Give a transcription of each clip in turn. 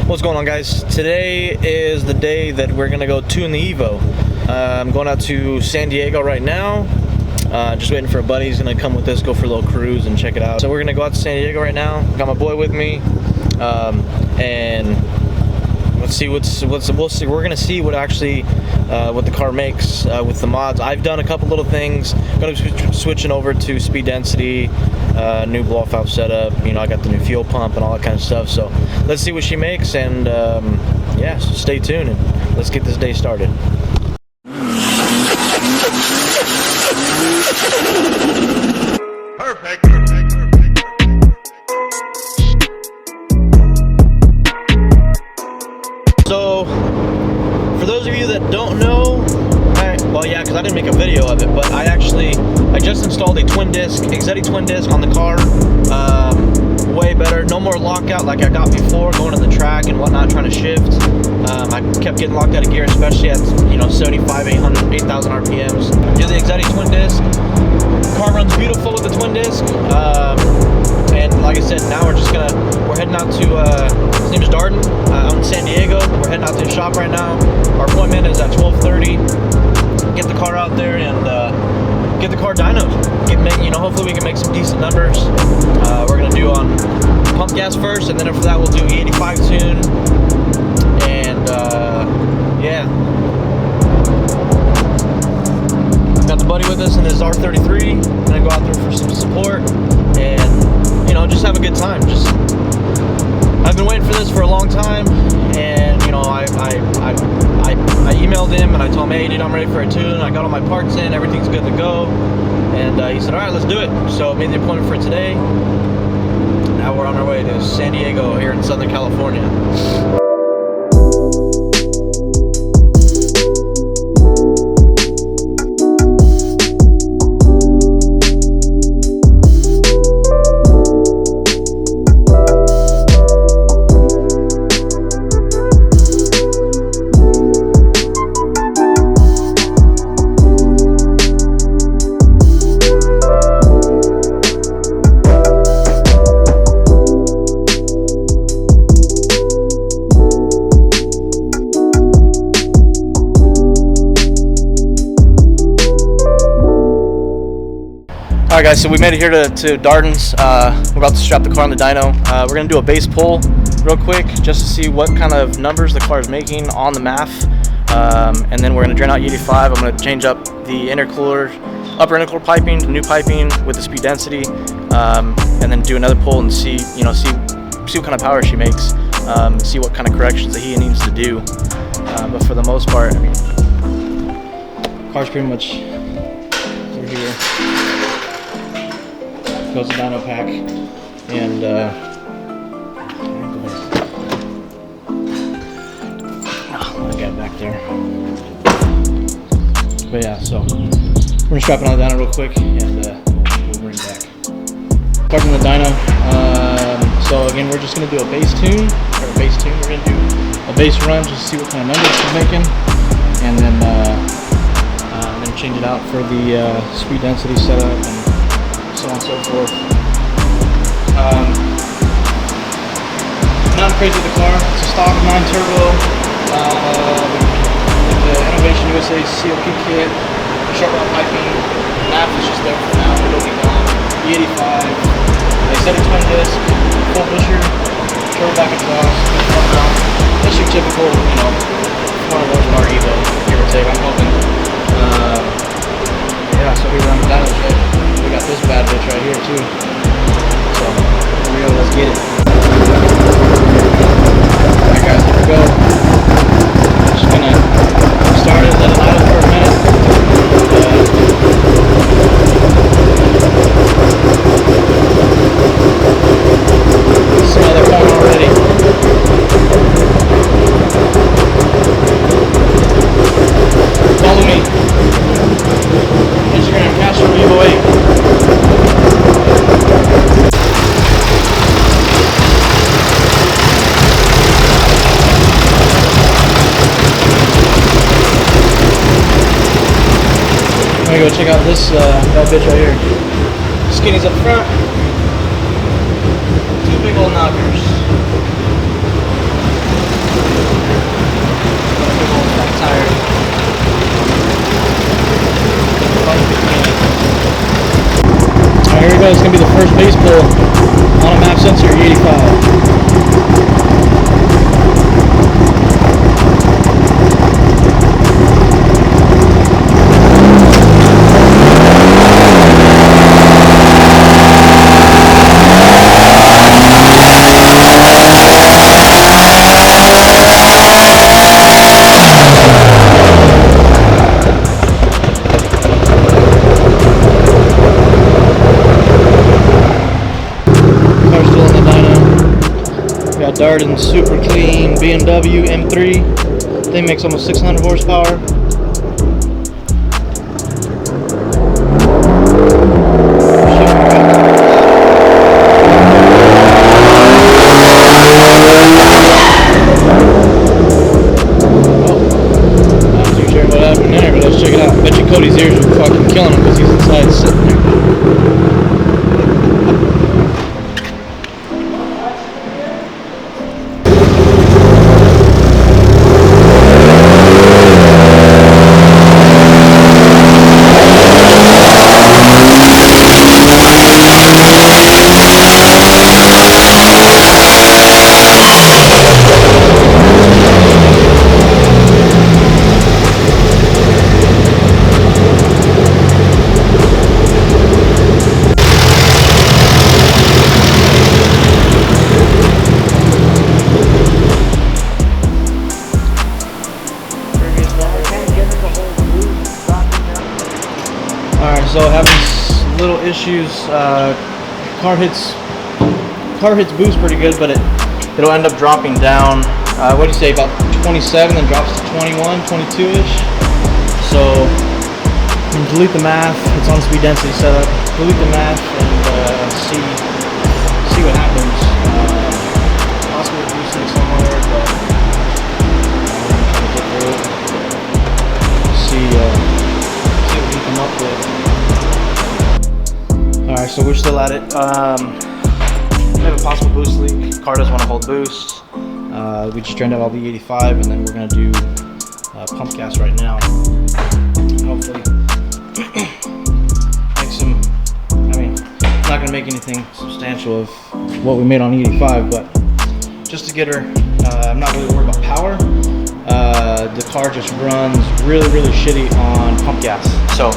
What's going on, guys? Today is the day that we're gonna go tune the Evo. I'm going out to San Diego right now. Just waiting for a buddy. He's gonna come with us, go for a little cruise and check it out. So we're gonna go out to San Diego right now. Got my boy with me, and let's see we'll see. We're gonna see what actually what the car makes with the mods. I've done a couple little things. Gonna be switching over to speed density, new blow-off valve setup. You know, I got the new fuel pump and all that kind of stuff. So let's see what she makes, and yeah, so stay tuned and let's get this day started. Perfect. So, for those of you that don't know, well, yeah, because I didn't make a video of it, but I just installed a twin disc, Exetti twin disc on the car. Way better, no more lockout like I got before, going to the track and whatnot, trying to shift. I kept getting locked out of gear, especially at 75, 800, 8,000 RPMs. Do the Exetti twin disc. Car runs beautiful with the twin disc. And like I said, now we're heading out to, his name is Darden, out in San Diego. We're heading out to the shop right now. Our appointment is at 12:30. Get the car out there and get the car dynoed. Hopefully we can make some decent numbers. We're gonna do on pump gas first, and then after that we'll do E85 tune. And yeah. Got the buddy with us in his R33. Gonna go out there for some support and just have a good time. I've been waiting for this for a long time, and I emailed him and I told him, hey dude, I'm ready for a tune. I got all my parts in, everything's good to go, and he said, all right, let's do it. So made the appointment for today. Now we're on our way to San Diego here in Southern California. Alright guys, so we made it here to Darden's. We're about to strap the car on the dyno. We're going to do a base pull real quick just to see what kind of numbers the car is making on the MAF. And then we're going to drain out E85. I'm going to change up the intercooler, upper intercooler piping, the new piping with the speed density, and then do another pull and see what kind of power she makes, see what kind of corrections that he needs to do. But for the most part, the car's pretty much over here. Goes the dyno pack, and I got it back there. But yeah, so we're gonna strap it on the dyno real quick, and we'll bring it back. Starting the dyno. So again, we're just gonna do a bass tune. We're gonna do a bass run just to see what kind of numbers she's making, and then change it out for the speed density setup and so on and so forth. Not crazy with the car. It's a stock 9 turbo with the Innovation USA COP kit, short rod piping. MAF is just there for now. It'll be gone. E85. They said it's twin disc, full pusher, turbo back exhaust, front mount. That's your typical, one of those car Evo, give or take. I'm hoping. Yeah, so we run the dyno check. We got this bad bitch right here too. So here we go, let's get it. Alright guys, here we go. Just gonna start it, let it idle for a minute. Smell the car already. Follow me. Instagram, Castro Evo 8. I'm gonna go check out this that bitch right here. Skinnies up front. 2 big old knockers. E85. Darden super clean BMW M3. Thing makes almost 600 horsepower. Not too sure what happened there, but let's check it out. Bet you Cody's ears are fucking killing him because he's inside sitting there. Alright, so having little issues. Car hits boost pretty good, but it'll end up dropping down. What do you say, about 27, then drops to 21, 22-ish. So you can delete the math. It's on speed density setup. Delete the math and see what happens. Possibly boosting somewhere, but I'm trying to get through it. See what we can come up with. Alright, so we're still at it. We have a possible boost leak. Car doesn't want to hold boost. We just drained out all the E85, and then we're going to do pump gas right now. Hopefully make some, I'm not going to make anything substantial of what we made on E85, but just to get her, I'm not really worried about power. The car just runs really, really shitty on pump gas. So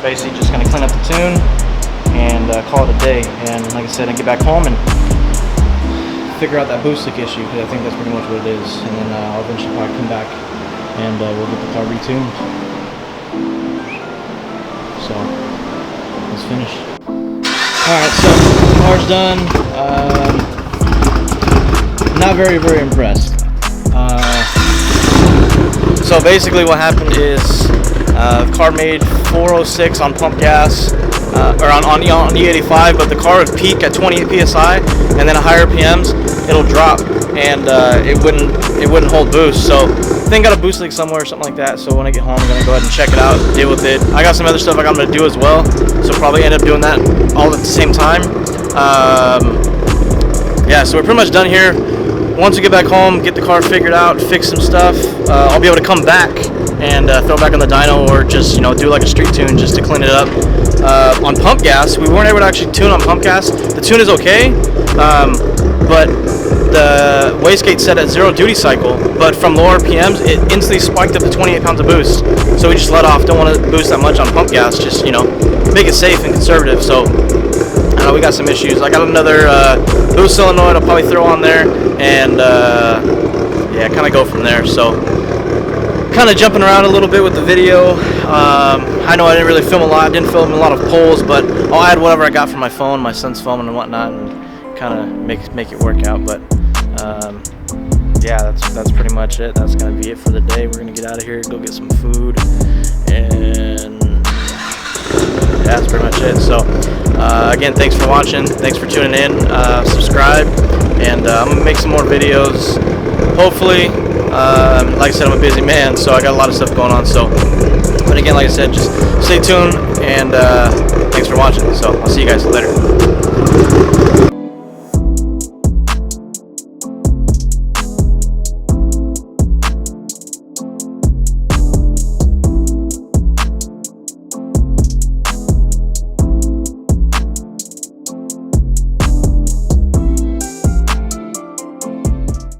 basically just going to clean up the tune and call it a day. And like I said, I get back home and figure out that boost leak issue, because I think that's pretty much what it is. And then I'll eventually probably come back and we'll get the car retuned. So let's finish. Alright, so the car's done. Not very, very impressed. So basically what happened is the car made 406 on pump gas, or on E85, but the car would peak at 28 psi, and then at higher PMs it'll drop, and it wouldn't hold boost. So I think got a boost leak somewhere or something like that. So when I get home, I'm gonna go ahead and check it out, deal with it. I got some other stuff I'm gonna do as well, so probably end up doing that all at the same time. Yeah, so we're pretty much done here. Once we get back home, get the car figured out, fix some stuff, I'll be able to come back and throw it back on the dyno, or just do like a street tune just to clean it up. On pump gas, we weren't able to actually tune on pump gas. The tune is okay, but the wastegate set at 0 duty cycle, but from lower PMs it instantly spiked up to 28 pounds of boost. So we just let off. Don't want to boost that much on pump gas, just make it safe and conservative. So I know we got some issues. I got another boost solenoid I'll probably throw on there, and yeah, kind of go from there. So kind of jumping around a little bit with the video. I know I didn't really film a lot, didn't film a lot of polls, but I'll add whatever I got from my phone, my son's phone and whatnot, and kind of make it work out. But yeah, that's pretty much it. That's gonna be it for the day. We're gonna get out of here, go get some food, and yeah, that's pretty much it. So again, thanks for watching, thanks for tuning in. Subscribe, and I'm gonna make some more videos, hopefully. Like I said, I'm a busy man, so I got a lot of stuff going on. So, but again, like I said, just stay tuned, and thanks for watching. So I'll see you guys later.